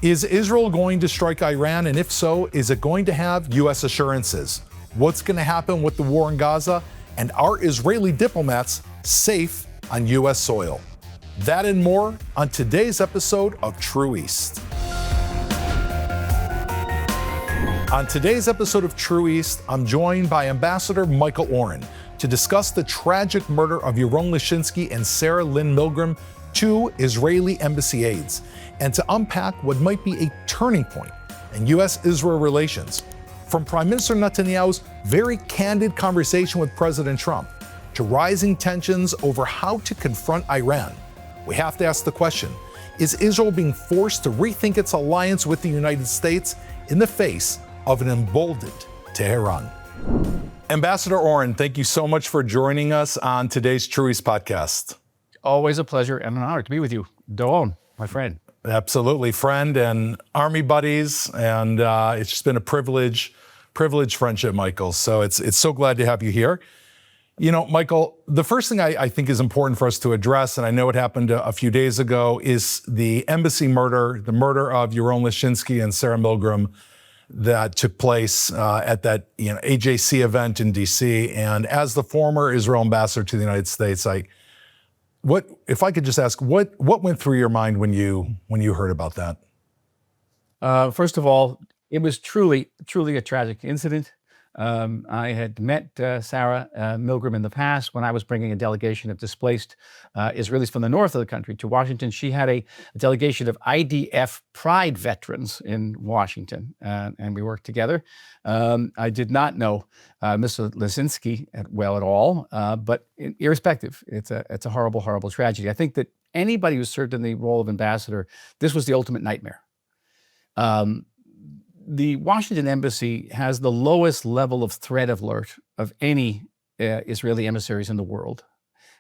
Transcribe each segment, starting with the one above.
Is Israel going to strike Iran? And if so, is it going to have U.S. assurances? What's going to happen with the war in Gaza? And are Israeli diplomats safe on U.S. soil? That and more on today's episode of True East. On today's episode of True East, I'm joined by Ambassador Michael Oren to discuss the tragic murder of Yaron Lishinsky and Sarah Lynn Milgram, two Israeli embassy aides, and to unpack what might be a turning point in U.S.-Israel relations, from Prime Minister Netanyahu's very candid conversation with President Trump to rising tensions over how to confront Iran. We have to ask the question, is Israel being forced to rethink its alliance with the United States in the face of an emboldened Tehran? Ambassador Oren, thank you so much for joining us on today's True East podcast. Always a pleasure and an honor to be with you. Doron, my friend. Absolutely, friend and Army buddies, and it's just been a privileged friendship, Michael. So it's so glad to have you here. You know, Michael, the first thing I think is important for us to address, and I know it happened a few days ago, is the embassy murder, the murder of Yaron Lishinsky and Sarah Milgram that took place at that AJC event in D.C. And as the former Israel ambassador to the United States, if I could just ask, what went through your mind when you heard about that? First of all, it was truly a tragic incident. I had met Sarah Milgram in the past when I was bringing a delegation of displaced Israelis from the north of the country to Washington. She had a delegation of IDF Pride veterans in Washington, and we worked together. I did not know Mr. Lishinsky well at all, but irrespective, it's a horrible, horrible tragedy. I think that anybody who served in the role of ambassador, this was the ultimate nightmare. The Washington embassy has the lowest level of threat alert of any Israeli emissaries in the world,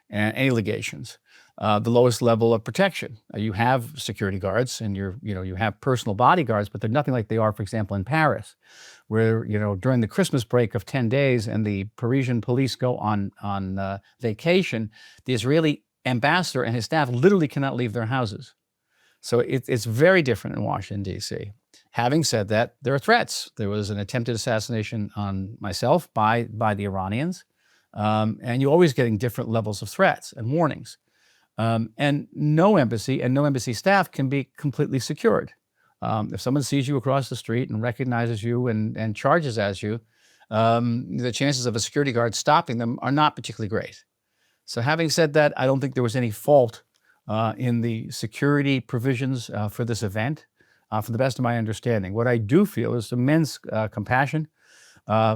and any legations. The lowest level of protection. You have security guards, and you have personal bodyguards, but they're nothing like they are, for example, in Paris, where during the Christmas break of 10 days, and the Parisian police go on vacation, the Israeli ambassador and his staff literally cannot leave their houses. So it's very different in Washington, D.C. Having said that, there are threats. There was an attempted assassination on myself by the Iranians, and you're always getting different levels of threats and warnings. And no embassy and no embassy staff can be completely secured. If someone sees you across the street and recognizes you and charges as you, the chances of a security guard stopping them are not particularly great. So having said that, I don't think there was any fault in the security provisions for this event. For the best of my understanding. What I do feel is immense compassion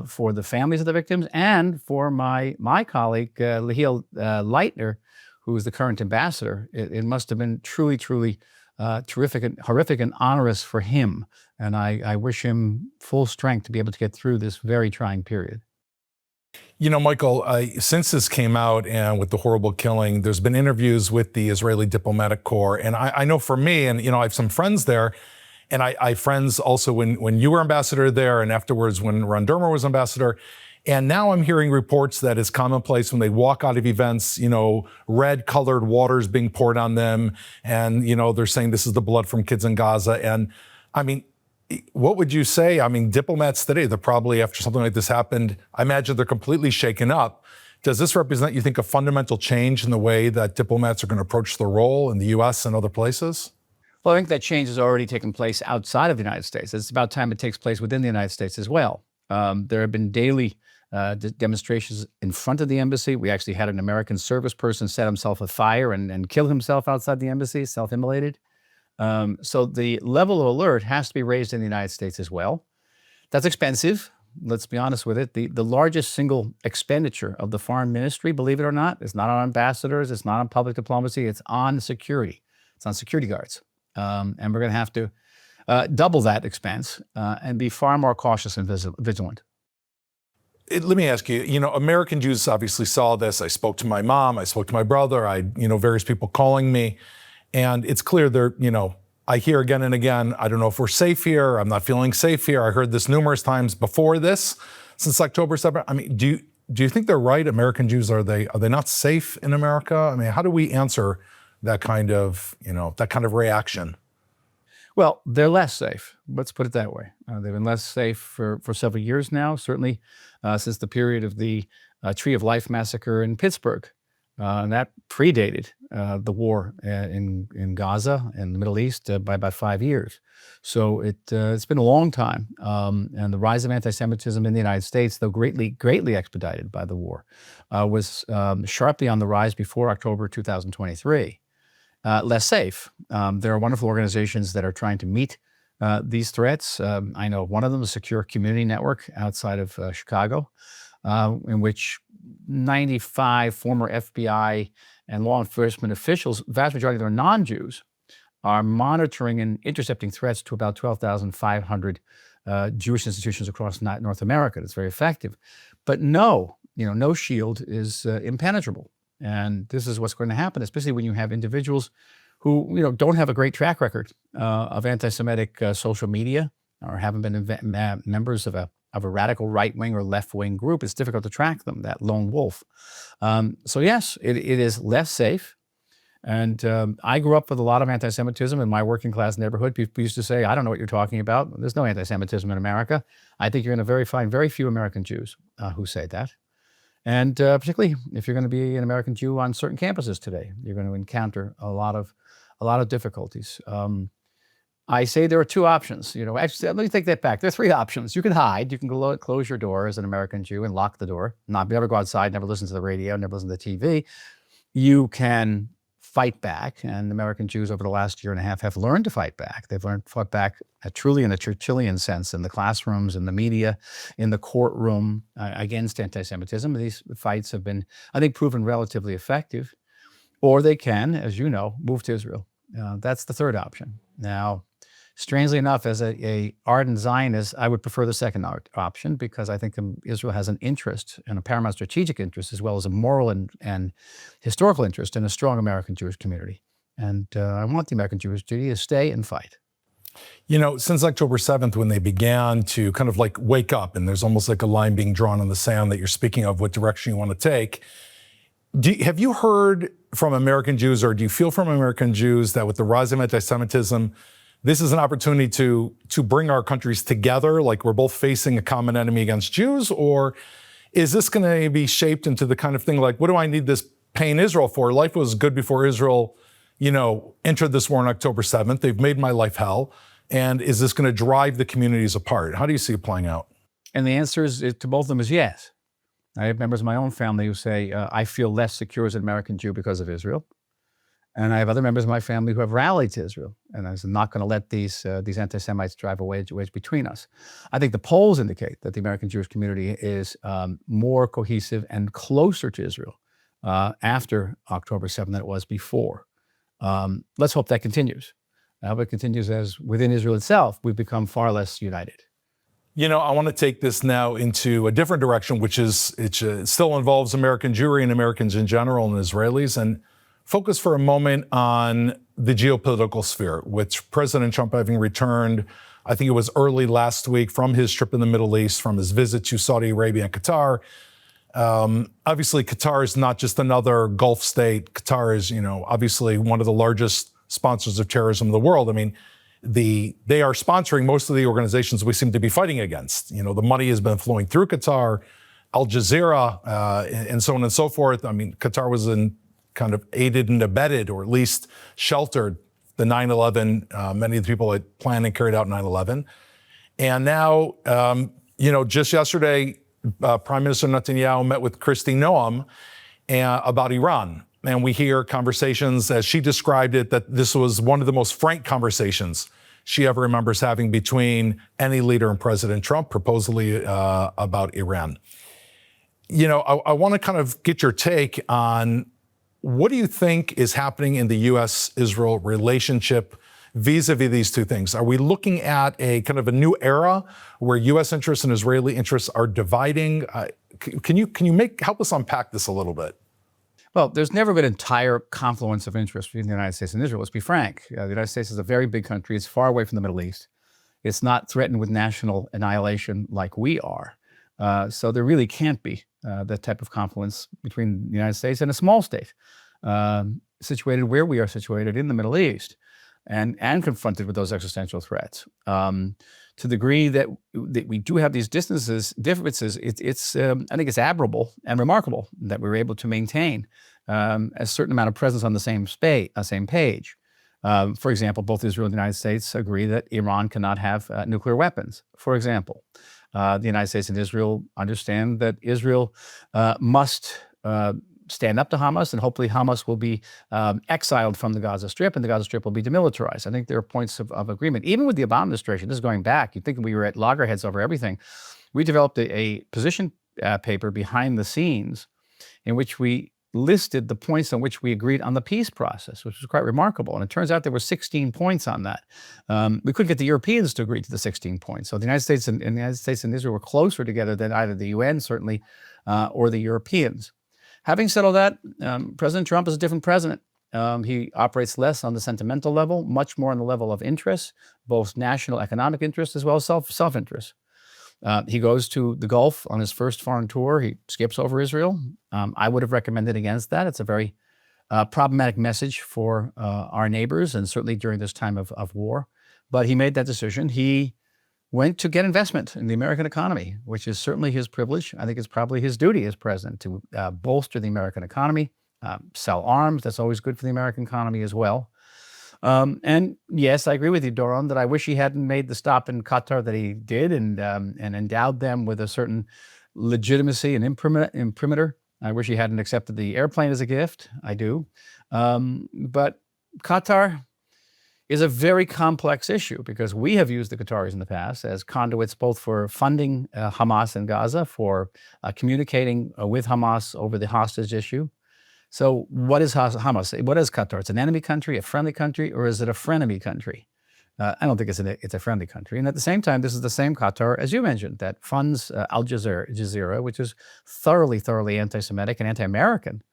for the families of the victims and for my colleague, Lehiel Leitner, who is the current ambassador. It must have been truly terrific and horrific and onerous for him. And I wish him full strength to be able to get through this very trying period. You know, Michael, since this came out and with the horrible killing, there's been interviews with the Israeli diplomatic corps. And I know for me, and I have some friends there, and I friends also when you were ambassador there and afterwards when Ron Dermer was ambassador. And now I'm hearing reports that it's commonplace when they walk out of events, red colored water's being poured on them. And, they're saying this is the blood from kids in Gaza. And I mean, what would you say? I mean, diplomats today, they're probably, after something like this happened, I imagine they're completely shaken up. Does this represent, you think, a fundamental change in the way that diplomats are going to approach the role in the U.S. and other places? Well, I think that change has already taken place outside of the United States. It's about time it takes place within the United States as well. There have been daily demonstrations in front of the embassy. We actually had an American service person set himself afire and kill himself outside the embassy, self-immolated. So the level of alert has to be raised in the United States as well. That's expensive. Let's be honest with it. The largest single expenditure of the foreign ministry, believe it or not, is not on ambassadors. It's not on public diplomacy. It's on security. It's on security guards. And we're going to have to double that expense and be far more cautious and vigilant. Let me ask you, American Jews obviously saw this. I spoke to my mom, I spoke to my brother, various people calling me. And it's clear they're, I hear again and again, I don't know if we're safe here. I'm not feeling safe here. I heard this numerous times before this, since October 7th. I mean, do you think they're right? American Jews, are they not safe in America? I mean, how do we answer that kind of reaction? Well, they're less safe. Let's put it that way. They've been less safe for several years now, certainly since the period of the Tree of Life massacre in Pittsburgh. And that predated the war in Gaza and the Middle East by about 5 years. So it's been a long time. And the rise of anti-Semitism in the United States, though greatly expedited by the war, was sharply on the rise before October 2023. Less safe. There are wonderful organizations that are trying to meet these threats. I know one of them, the Secure Community Network outside of Chicago, in which 95 former FBI and law enforcement officials, vast majority of them are non-Jews, are monitoring and intercepting threats to about 12,500 Jewish institutions across North America. It's very effective. But no shield is impenetrable. And this is what's going to happen, especially when you have individuals who don't have a great track record of anti-Semitic social media or haven't been members of a radical right-wing or left-wing group. It's difficult to track them, that lone wolf. So yes, it is less safe. And I grew up with a lot of anti-Semitism in my working class neighborhood. People used to say, I don't know what you're talking about. There's no anti-Semitism in America. I think you're going to find very few American Jews who say that. And particularly if you're going to be an American Jew on certain campuses today, you're going to encounter a lot of difficulties. I say there are two options. Actually, let me take that back. There are three options. You can hide. You can close your door as an American Jew and lock the door, never go outside, never listen to the radio, never listen to the TV. You can fight back, and American Jews over the last year and a half have learned to fight back. They've fought back truly in a Churchillian sense, in the classrooms, in the media, in the courtroom against anti-Semitism. These fights have been, I think, proven relatively effective. Or they can, as you know, move to Israel. That's the third option. Now, strangely enough, as a ardent Zionist, I would prefer the second option because I think Israel has an interest, and a paramount strategic interest, as well as a moral and historical interest in a strong American Jewish community. And I want the American Jewish community to stay and fight. Since October 7th, when they began to kind of like wake up, and there's almost like a line being drawn in the sand that you're speaking of, what direction you want to take, have you heard from American Jews, or do you feel from American Jews that with the rise of anti-Semitism, this is an opportunity to bring our countries together, like we're both facing a common enemy against Jews? Or is this going to be shaped into the kind of thing like, what do I need this paying Israel for? Life was good before Israel, entered this war on October 7th. They've made my life hell. And is this going to drive the communities apart? How do you see it playing out? And the answer to both of them is yes. I have members of my own family who say, I feel less secure as an American Jew because of Israel. And I have other members of my family who have rallied to Israel, and I'm not going to let these anti-Semites drive a wedge between us. I think the polls indicate that the American Jewish community is more cohesive and closer to Israel after October 7th than it was before. Let's hope that continues. I hope it continues as within Israel itself, we've become far less united. I want to take this now into a different direction, which is it still involves American Jewry and Americans in general and Israelis, and focus for a moment on the geopolitical sphere, which President Trump, having returned, I think it was early last week from his trip in the Middle East, from his visit to Saudi Arabia and Qatar. Obviously, Qatar is not just another Gulf state. Qatar is, obviously one of the largest sponsors of terrorism in the world. I mean, they are sponsoring most of the organizations we seem to be fighting against. The money has been flowing through Qatar, Al Jazeera, and so on and so forth. I mean, Qatar was kind of aided and abetted, or at least sheltered the 9/11, many of the people that planned and carried out 9/11. And now, just yesterday, Prime Minister Netanyahu met with Kristi Noem about Iran. And we hear conversations, as she described it, that this was one of the most frank conversations she ever remembers having between any leader and President Trump, supposedly about Iran. I want to kind of get your take on, what do you think is happening in the U.S.-Israel relationship vis-a-vis these two things? Are we looking at a kind of a new era where U.S. interests and Israeli interests are dividing? Can you help us unpack this a little bit? Well, there's never been an entire confluence of interest between the United States and Israel. Let's be frank. The United States is a very big country. It's far away from the Middle East. It's not threatened with national annihilation like we are. So there really can't be that type of confluence between the United States and a small state situated where we are situated in the Middle East. and confronted with those existential threats. To the degree that we do have these differences, I think it's admirable and remarkable that we were able to maintain a certain amount of presence on the same page. For example, both Israel and the United States agree that Iran cannot have nuclear weapons, for example. The United States and Israel understand that Israel must stand up to Hamas, and hopefully Hamas will be exiled from the Gaza Strip, and the Gaza Strip will be demilitarized. I think there are points of agreement. Even with the Obama administration, this is going back, you'd think we were at loggerheads over everything. We developed a position paper behind the scenes in which we listed the points on which we agreed on the peace process, which was quite remarkable. And it turns out there were 16 points on that. We couldn't get the Europeans to agree to the 16 points. So the United States and Israel were closer together than either the UN, certainly, or the Europeans. Having said all that, President Trump is a different president. He operates less on the sentimental level, much more on the level of interest, both national economic interest as well as self-interest. He goes to the Gulf on his first foreign tour. He skips over Israel. I would have recommended against that. It's a very problematic message for our neighbors, and certainly during this time of war. But he made that decision. He went to get investment in the American economy, which is certainly his privilege. I think it's probably his duty as president to bolster the American economy, sell arms. That's always good for the American economy as well. And yes, I agree with you, Doron, that I wish he hadn't made the stop in Qatar that he did and endowed them with a certain legitimacy and imprimatur. I wish he hadn't accepted the airplane as a gift. I do. But Qatar is a very complex issue because we have used the Qataris in the past as conduits both for funding Hamas in Gaza, for communicating with Hamas over the hostage issue. So what is Hamas? What is Qatar? It's an enemy country, a friendly country, or is it a frenemy country? I don't think it's a friendly country. And at the same time, this is the same Qatar, as you mentioned, that funds Al Jazeera, which is thoroughly anti-Semitic and anti-American.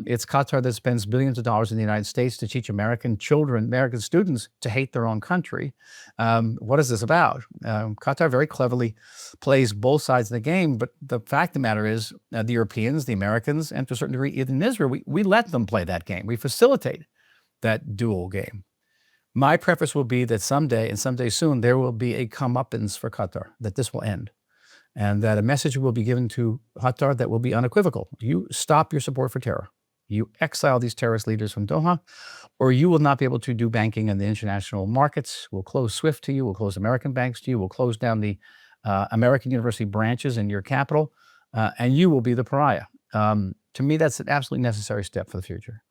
It's Qatar that spends billions of dollars in the United States to teach American children, American students, to hate their own country. What is this about? Qatar very cleverly plays both sides of the game, but the fact of the matter is the Europeans, the Americans, and to a certain degree, even Israel, we let them play that game. We facilitate that dual game. My preference will be that someday, and someday soon, there will be a comeuppance for Qatar, that this will end. And that a message will be given to Qatar that will be unequivocal. You stop your support for terror. You exile these terrorist leaders from Doha, or you will not be able to do banking in the international markets. We'll close SWIFT to you. We'll close American banks to you. We'll close down the American university branches in your capital, and you will be the pariah. To me, that's an absolutely necessary step for the future.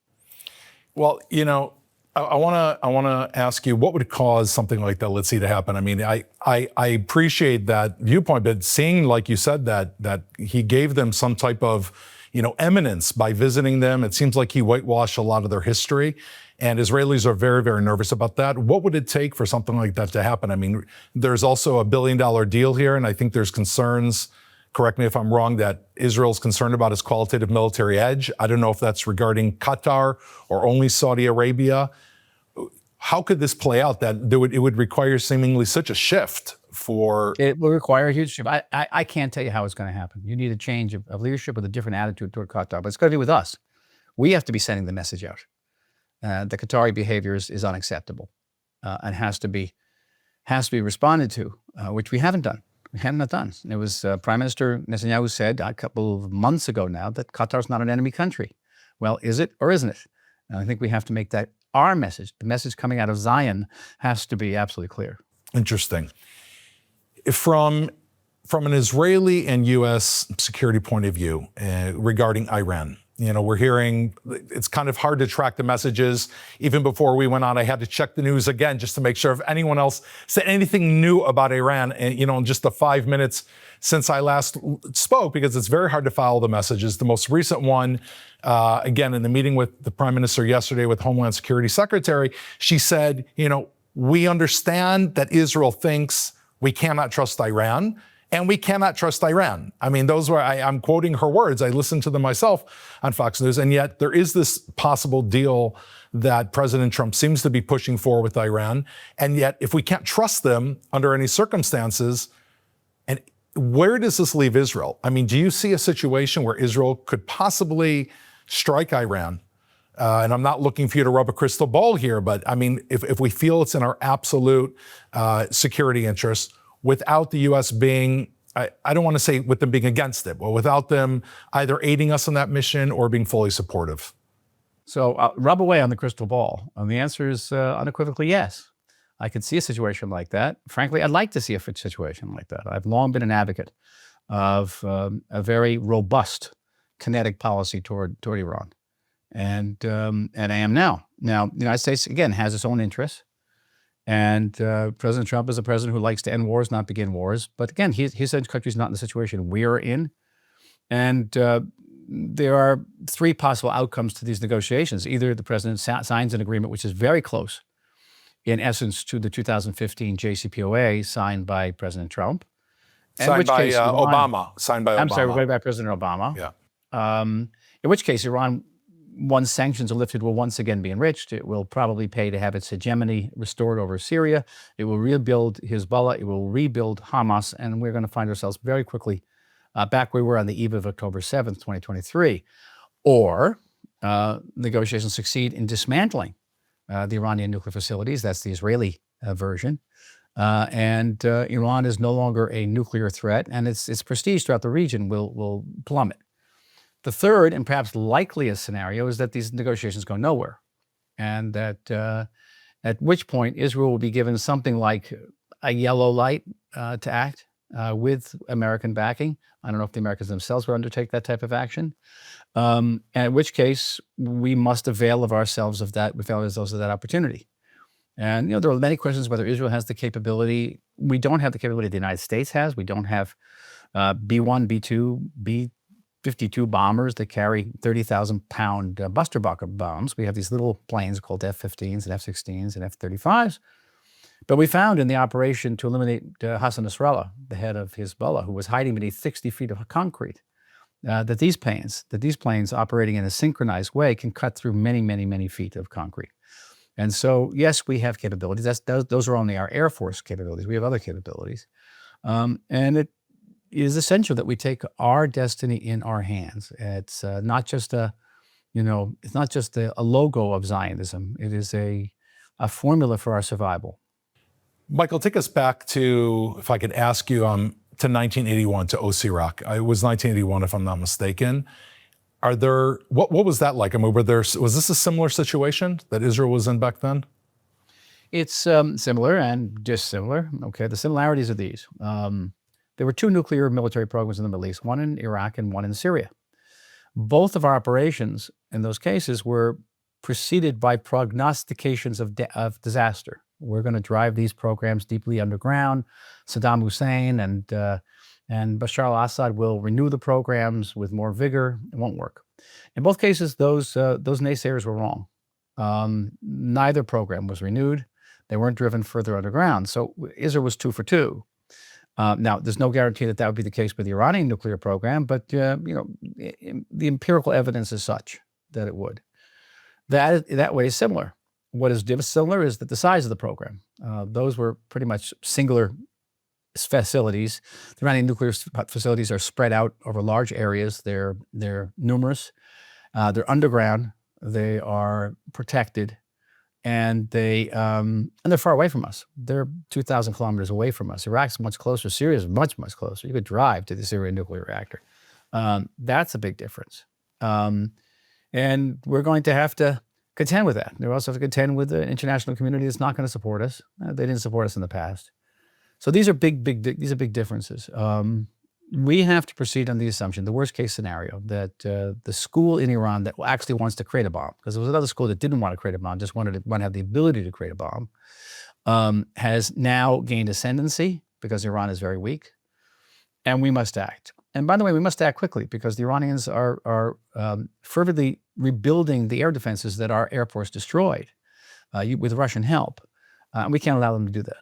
Well, I want to ask you, what would cause something like that, let's see, to happen? I mean, I appreciate that viewpoint, but seeing, like you said, that he gave them some type of, eminence by visiting them, it seems like he whitewashed a lot of their history, and Israelis are very, very nervous about that. What would it take for something like that to happen? I mean, there's also a $1 billion deal here, and I think there's concerns, correct me if I'm wrong, that Israel's concerned about its qualitative military edge. I don't know if that's regarding Qatar or only Saudi Arabia. How could this play out that it would require seemingly such a shift for... It will require a huge shift. I can't tell you how it's going to happen. You need a change of leadership with a different attitude toward Qatar, but it's going to be with us. We have to be sending the message out. The Qatari behavior is unacceptable and has to be responded to, which we haven't done. We have not done. It was Prime Minister Netanyahu said a couple of months ago now that Qatar's not an enemy country. Well, is it or isn't it? And I think we have to make that our message. The message coming out of Zion has to be absolutely clear. Interesting. From an Israeli and U.S. security point of view regarding Iran, we're hearing it's kind of hard to track the messages. Even before we went on, I had to check the news again just to make sure if anyone else said anything new about Iran, in just the 5 minutes since I last spoke, because it's very hard to follow the messages. The most recent one, again, in the meeting with the Prime Minister yesterday with Homeland Security Secretary, she said, we understand that Israel thinks we cannot trust Iran, and we cannot trust Iran. I mean, those were, I'm quoting her words. I listened to them myself on Fox News, and yet there is this possible deal that President Trump seems to be pushing for with Iran, and yet if we can't trust them under any circumstances, and where does this leave Israel? I mean, do you see a situation where Israel could possibly strike Iran and I'm not looking for you to rub a crystal ball here, but I mean, if we feel it's in our absolute security interests, without the U.S. being, I don't want to say with them being against it, but without them either aiding us in that mission or being fully supportive? So rub away on the crystal ball. And the answer is unequivocally yes. I could see a situation like that. Frankly, I'd like to see a situation like that. I've long been an advocate of a very robust kinetic policy toward Iran. And I am now. Now, the United States, again, has its own interests. And President Trump is a president who likes to end wars, not begin wars. But again, his country is not in the situation we're in. And there are three possible outcomes to these negotiations. Either the president signs an agreement which is very close, in essence, to the 2015 JCPOA signed by President Trump. Signed by Obama. Signed by Obama. I'm sorry, we're going by President Obama. Yeah. In which case, Iran, once sanctions are lifted, will once again be enriched. It will probably pay to have its hegemony restored over Syria. It will rebuild Hezbollah. It will rebuild Hamas. And we're going to find ourselves very quickly back where we were on the eve of October 7th, 2023. Or negotiations succeed in dismantling the Iranian nuclear facilities. That's the Israeli version. And Iran is no longer a nuclear threat, and its prestige throughout the region will plummet. The third, and perhaps likeliest scenario, is that these negotiations go nowhere, and that at which point Israel will be given something like a yellow light to act with American backing. I don't know if the Americans themselves will undertake that type of action, and in which case we must avail ourselves of that opportunity. And there are many questions whether Israel has the capability. We don't have the capability the United States has. We don't have B-1, B-2, B-52 bombers that carry 30,000-pound Buster bombs. We have these little planes called F-15s and F-16s and F-35s. But we found in the operation to eliminate Hassan Nasrallah, the head of Hezbollah, who was hiding beneath 60 feet of concrete, that these planes operating in a synchronized way can cut through many, many, many feet of concrete. And so, yes, we have capabilities. Those are only our Air Force capabilities. We have other capabilities. And it is essential that we take our destiny in our hands. It's not just a logo of Zionism. It is a formula for our survival. Michael, take us back to, if I could ask you, to 1981, to Osirak. It was 1981, if I'm not mistaken. What was that like? I mean, was this a similar situation that Israel was in back then? It's similar and dissimilar. Okay, the similarities are these. There were two nuclear military programs in the Middle East, one in Iraq and one in Syria. Both of our operations in those cases were preceded by prognostications of disaster. We're going to drive these programs deeply underground. Saddam Hussein and Bashar al-Assad will renew the programs with more vigor. It won't work. In both cases, those naysayers were wrong. Neither program was renewed. They weren't driven further underground. So Israel was 2 for 2. Now, there's no guarantee that would be the case with the Iranian nuclear program, but the empirical evidence is such that it would. That way is similar. What is similar is that the size of the program. Those were pretty much singular facilities. The Iranian nuclear facilities are spread out over large areas. They're numerous. They're underground. They are protected, and they're far away from us. They're 2,000 kilometers away from us. Iraq's much closer. Syria is much, much closer. You could drive to the Syrian nuclear reactor. That's a big difference. And we're going to have to contend with that. We're also have to contend with the international community that's not going to support us. They didn't support us in the past. So these are big differences. We have to proceed on the assumption, the worst case scenario, that the school in Iran that actually wants to create a bomb, because there was another school that didn't want to create a bomb, just wanted to have the ability to create a bomb, has now gained ascendancy because Iran is very weak, and we must act. And by the way, we must act quickly because the Iranians are fervently rebuilding the air defenses that our Air Force destroyed with Russian help. And we can't allow them to do that.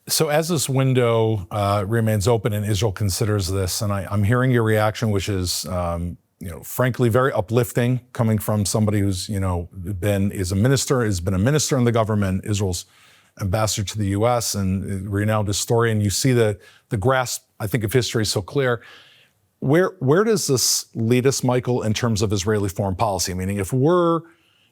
So as this window remains open and Israel considers this, and I'm hearing your reaction, which is, frankly, very uplifting, coming from somebody who's, has been a minister in the government, Israel's ambassador to the U.S. and a renowned historian. You see the grasp, I think, of history so clear. Where does this lead us, Michael, in terms of Israeli foreign policy? Meaning, if we're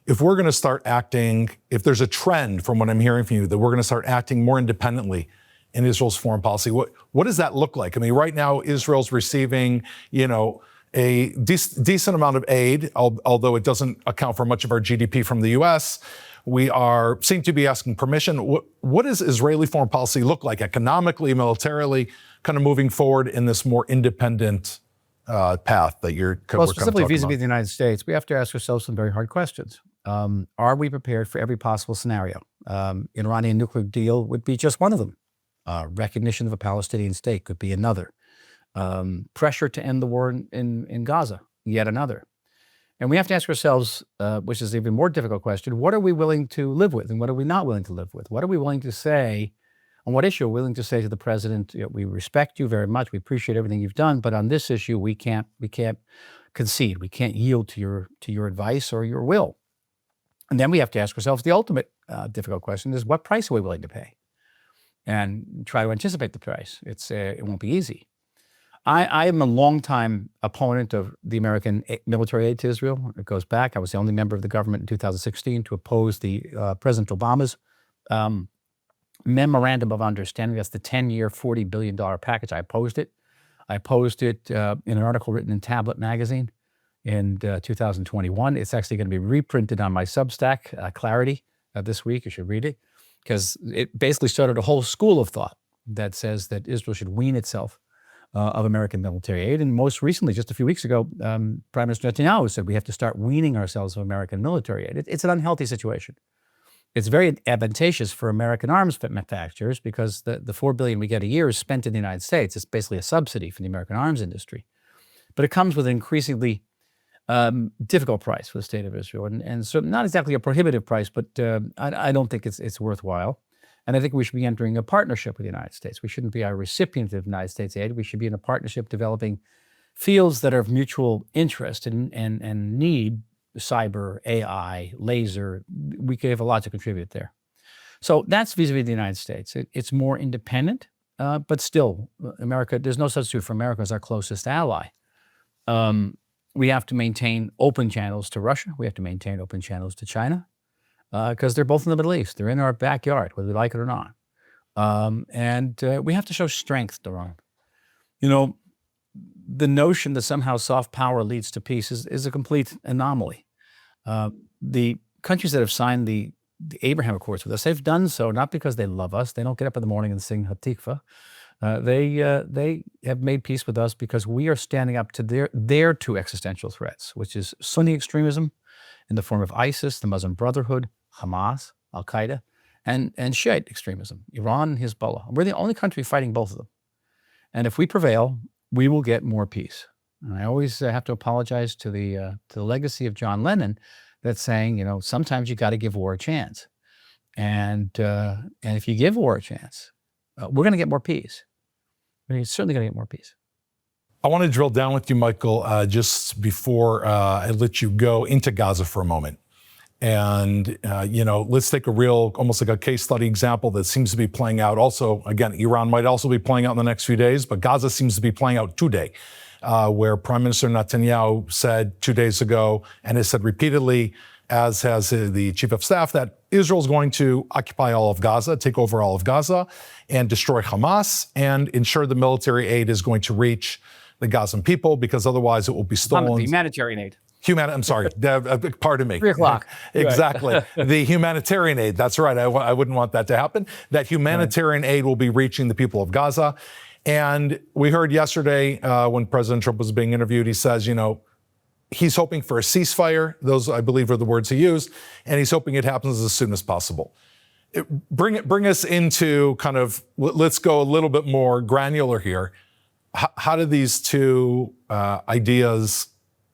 if we're going to start acting, if there's a trend from what I'm hearing from you, that we're going to start acting more independently in Israel's foreign policy, what does that look like? I mean, right now, Israel's receiving, a decent amount of aid, although it doesn't account for much of our GDP from the U.S. We seem to be asking permission. What does Israeli foreign policy look like economically, militarily, kind of moving forward in this more independent path that you're well, specifically vis-a-vis the United States, we have to ask ourselves some very hard questions. Are we prepared for every possible scenario? Iranian nuclear deal would be just one of them. Recognition of a Palestinian state could be another. Pressure to end the war in Gaza, yet another. And we have to ask ourselves, which is an even more difficult question, what are we willing to live with and what are we not willing to live with? What are we willing to say, on what issue are we willing to say to the president, we respect you very much, we appreciate everything you've done, but on this issue, we can't concede, we can't yield to your advice or your will. And then we have to ask ourselves the ultimate difficult question is, what price are we willing to pay? And try to anticipate the price. It won't be easy. I am a longtime opponent of the American military aid to Israel. It goes back. I was the only member of the government in 2016 to oppose the President Obama's memorandum of understanding. That's the 10-year, $40 billion package. I opposed it. I opposed it in an article written in Tablet magazine in 2021. It's actually going to be reprinted on my Substack, Clarity, this week. You should read it, because it basically started a whole school of thought that says that Israel should wean itself of American military aid. And most recently, just a few weeks ago, Prime Minister Netanyahu said we have to start weaning ourselves of American military aid. It's an unhealthy situation. It's very advantageous for American arms manufacturers because the $4 billion we get a year is spent in the United States. It's basically a subsidy for the American arms industry. But it comes with an increasingly difficult price for the state of Israel. And so not exactly a prohibitive price, but I don't think it's worthwhile. And I think we should be entering a partnership with the United States. We shouldn't be a recipient of United States aid. We should be in a partnership developing fields that are of mutual interest and need cyber, AI, laser. We could have a lot to contribute there. So that's vis-a-vis the United States. It's more independent, but still, America, there's no substitute for America as our closest ally. We have to maintain open channels to Russia. We have to maintain open channels to China. Because they're both in the Middle East. They're in our backyard, whether we like it or not. And we have to show strength, Doron. The notion that somehow soft power leads to peace is a complete anomaly. The countries that have signed the Abraham Accords with us, they've done so not because they love us. They don't get up in the morning and sing Hatikva. They have made peace with us because we are standing up to their two existential threats, which is Sunni extremism in the form of ISIS, the Muslim Brotherhood, Hamas, Al-Qaeda, and Shiite extremism, Iran and Hezbollah. We're the only country fighting both of them. And if we prevail, we will get more peace. And I always have to apologize to the legacy of John Lennon that's saying, sometimes you got to give war a chance. And if you give war a chance, we're going to get more peace. We're certainly going to get more peace. I want to drill down with you, Michael, just before I let you go into Gaza for a moment. And, let's take almost like a case study example that seems to be playing out. Also, again, Iran might also be playing out in the next few days, but Gaza seems to be playing out today, where Prime Minister Netanyahu said 2 days ago, and has said repeatedly, as has the chief of staff, that Israel is going to occupy all of Gaza, take over all of Gaza, and destroy Hamas, and ensure the military aid is going to reach the Gazan people, because otherwise it will be stolen. The humanitarian aid. I'm sorry, pardon me. 3 o'clock. Exactly. The humanitarian aid, that's right. I wouldn't want that to happen. That humanitarian aid will be reaching the people of Gaza. And we heard yesterday when President Trump was being interviewed, he says, he's hoping for a ceasefire. Those, I believe, are the words he used. And he's hoping it happens as soon as possible. Bring us into kind of, let's go a little bit more granular here. How do these two ideas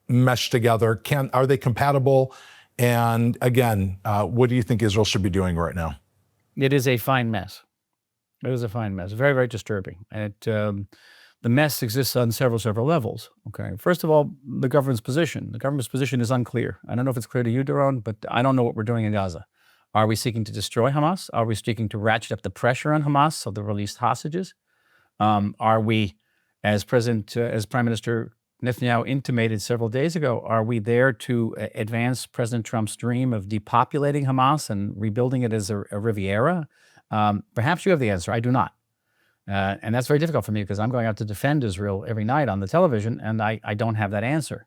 mesh together? Are they compatible? And again, what do you think Israel should be doing right now? It is a fine mess. It is a fine mess. Very, very disturbing. The mess exists on several levels. Okay. First of all, the government's position. The government's position is unclear. I don't know if it's clear to you, Doron, but I don't know what we're doing in Gaza. Are we seeking to destroy Hamas? Are we seeking to ratchet up the pressure on Hamas so the released hostages? Are we, as Prime Minister Netanyahu intimated several days ago, are we there to advance President Trump's dream of depopulating Hamas and rebuilding it as a Riviera? Perhaps you have the answer. I do not. And that's very difficult for me because I'm going out to defend Israel every night on the television, and I don't have that answer.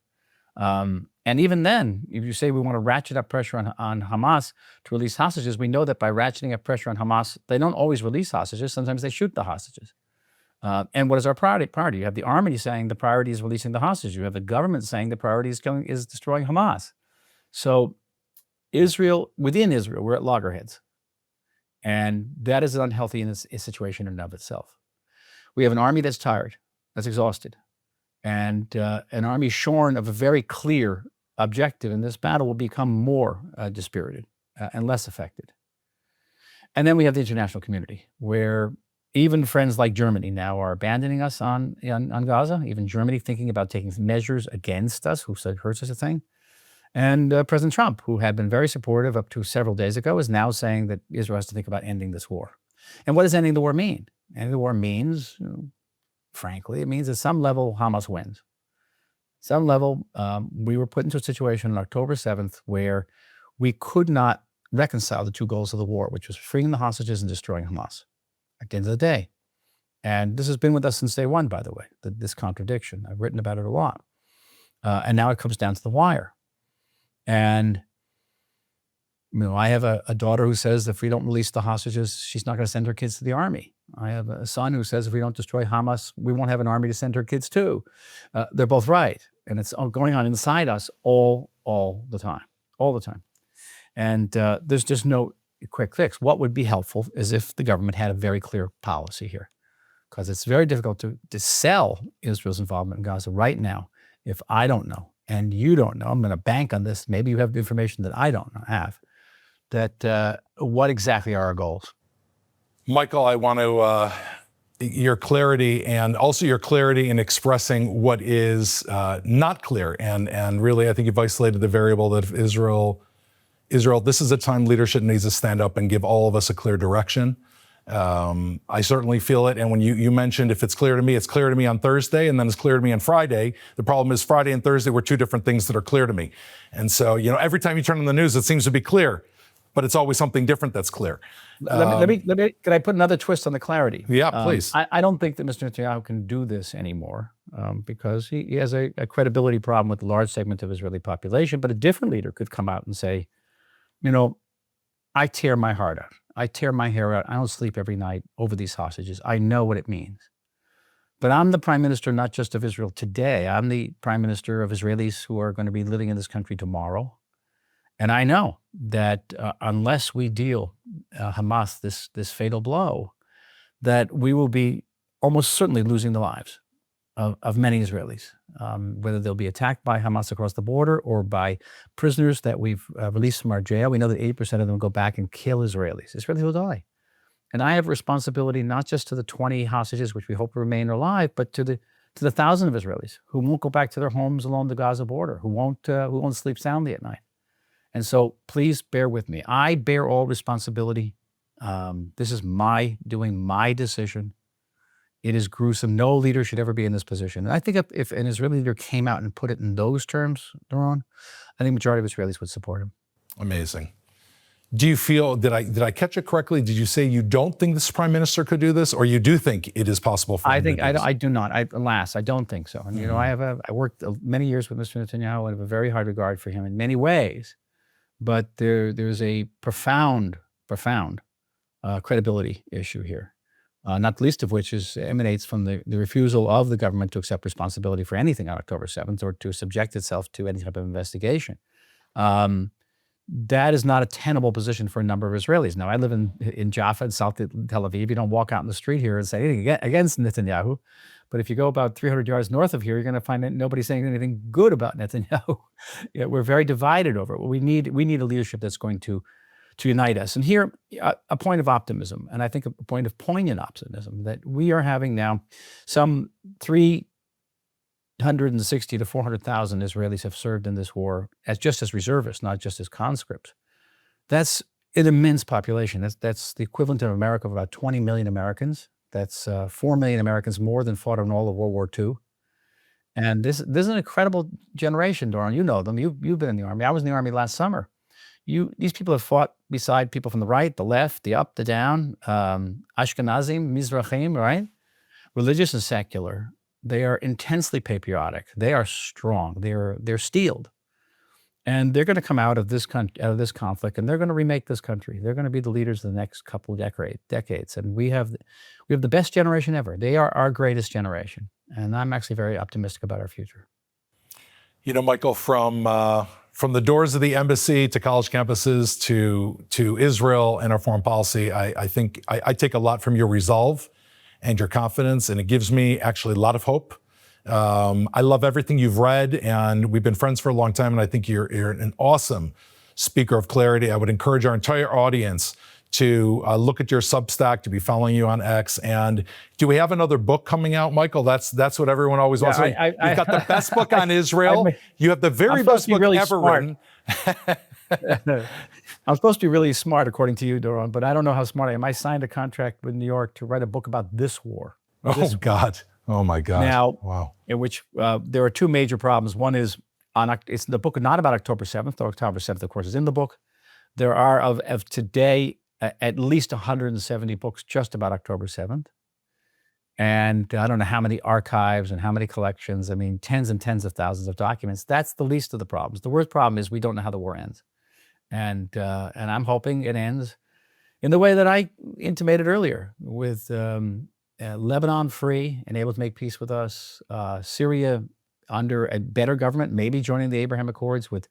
And even then, if you say we want to ratchet up pressure on Hamas to release hostages, we know that by ratcheting up pressure on Hamas, they don't always release hostages. Sometimes they shoot the hostages. And what is our priority? You have the army saying the priority is releasing the hostages. You have the government saying the priority is destroying Hamas. So within Israel, we're at loggerheads. And that is unhealthy in a situation in and of itself. We have an army that's tired, that's exhausted, and an army shorn of a very clear objective in this battle will become more dispirited and less affected. And then we have the international community, where even friends like Germany now are abandoning us on Gaza, even Germany thinking about taking measures against us, who said heard such a thing. And President Trump, who had been very supportive up to several days ago, is now saying that Israel has to think about ending this war. And what does ending the war mean? Ending the war means, frankly, it means at some level Hamas wins. Some level, we were put into a situation on October 7th where we could not reconcile the two goals of the war, which was freeing the hostages and destroying Hamas at the end of the day. And this has been with us since day one, by the way, this contradiction. I've written about it a lot. And now it comes down to the wire. And I have a daughter who says if we don't release the hostages, she's not going to send her kids to the army. I have a son who says if we don't destroy Hamas, we won't have an army to send her kids to. They're both right. And it's all going on inside us all the time. And there's just no quick fix. What would be helpful is if the government had a very clear policy here, because it's very difficult to sell Israel's involvement in Gaza right now if I don't know and you don't know. I'm going to bank on this. Maybe you have the information that I don't have. That what exactly are our goals? Michael, I want to your clarity and also your clarity in expressing what is not clear. And really, I think you've isolated the variable that if Israel, this is a time leadership needs to stand up and give all of us a clear direction. I certainly feel it. And when you mentioned if it's clear to me, it's clear to me on Thursday, and then it's clear to me on Friday. The problem is Friday and Thursday were two different things that are clear to me. And so, every time you turn on the news, it seems to be clear, but it's always something different that's clear. Let me, can I put another twist on the clarity? Yeah, please. I don't think that Mr. Netanyahu can do this anymore because he has a credibility problem with a large segment of Israeli population, but a different leader could come out and say, I tear my heart out. I tear my hair out. I don't sleep every night over these hostages. I know what it means. But I'm the prime minister, not just of Israel today. I'm the prime minister of Israelis who are going to be living in this country tomorrow. And I know that unless we deal Hamas this fatal blow, that we will be almost certainly losing the lives of many Israelis, whether they'll be attacked by Hamas across the border or by prisoners that we've released from our jail. We know that 80% of them go back and kill Israelis. Israelis will die. And I have responsibility not just to the 20 hostages, which we hope remain alive, but to the thousands of Israelis who won't go back to their homes along the Gaza border, who won't sleep soundly at night. And so please bear with me. I bear all responsibility. This is my doing, my decision. It is gruesome. No leader should ever be in this position. And I think if an Israeli leader came out and put it in those terms, Doron, I think the majority of Israelis would support him. Amazing. Do you feel, did I catch it correctly? Did you say you don't think this prime minister could do this, or you do think it is possible for him to do this? I do not. Alas, I don't think so. And I worked many years with Mr. Netanyahu. I have a very high regard for him in many ways, but there's a profound credibility issue here. Not the least of which emanates from the refusal of the government to accept responsibility for anything on October 7th or to subject itself to any type of investigation. That is not a tenable position for a number of Israelis. Now, I live in Jaffa, in South Tel Aviv. You don't walk out in the street here and say anything against Netanyahu. But if you go about 300 yards north of here, you're going to find that nobody's saying anything good about Netanyahu. We're very divided over it. We need a leadership that's going to unite us. And here, a point of optimism, and I think a point of poignant optimism, that we are having now some 360 to 400,000 Israelis have served in this war just as reservists, not just as conscripts. That's an immense population. That's the equivalent in America of about 20 million Americans. That's 4 million Americans more than fought in all of World War II. And this is an incredible generation, Doran. You know them. You've been in the Army. I was in the Army last summer. These people have fought beside people from the right, the left, the up, the down, Ashkenazim, Mizrahim, right? Religious and secular. They are intensely patriotic. They are strong. They're steeled. And they're going to come out of this conflict, and they're going to remake this country. They're going to be the leaders of the next couple of decades. And we have the best generation ever. They are our greatest generation. And I'm actually very optimistic about our future. You know, Michael, from the doors of the embassy to college campuses to Israel and our foreign policy, I think I take a lot from your resolve and your confidence, and it gives me actually a lot of hope. I love everything you've read, and we've been friends for a long time, and I think you're an awesome speaker of clarity. I would encourage our entire audience to look at your Substack, to be following you on X. And do we have another book coming out, Michael? That's what everyone always wants. You've got the best book on Israel. You have the very best book really ever written. I'm supposed to be really smart, according to you, Doran, but I don't know how smart I am. I signed a contract with New York to write a book about this war. God. Oh, my God. Now, wow. In which there are two major problems. One is, it's the book not about October 7th. Though October 7th, of course, is in the book. There are, of today, at least 170 books just about October 7th. And I don't know how many archives and how many collections. I mean, tens and tens of thousands of documents. That's the least of the problems. The worst problem is we don't know how the war ends. And I'm hoping it ends in the way that I intimated earlier, with Lebanon free and able to make peace with us, Syria under a better government, maybe joining the Abraham Accords, with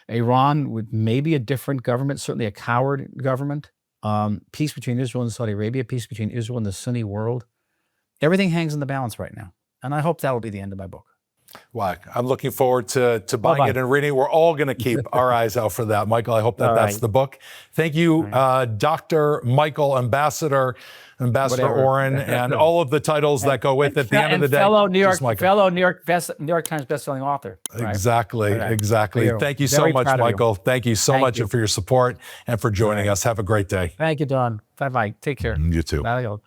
Iran with maybe a different government, certainly a coward government, peace between Israel and Saudi Arabia, peace between Israel and the Sunni world. Everything hangs in the balance right now. And I hope that will be the end of my book. Well, I'm looking forward to buying it and reading it. We're all going to keep our eyes out for that. Michael, I hope that's the book. Thank you, Dr. Michael, Ambassador Oren, and all of the titles that go with it. At the end of the day, fellow New York Times bestselling author. Exactly, exactly. Thank you so much, Michael. Thank you so much for your support and for joining us. Have a great day. Thank you, Don. Bye-bye. Take care. You too. Bye.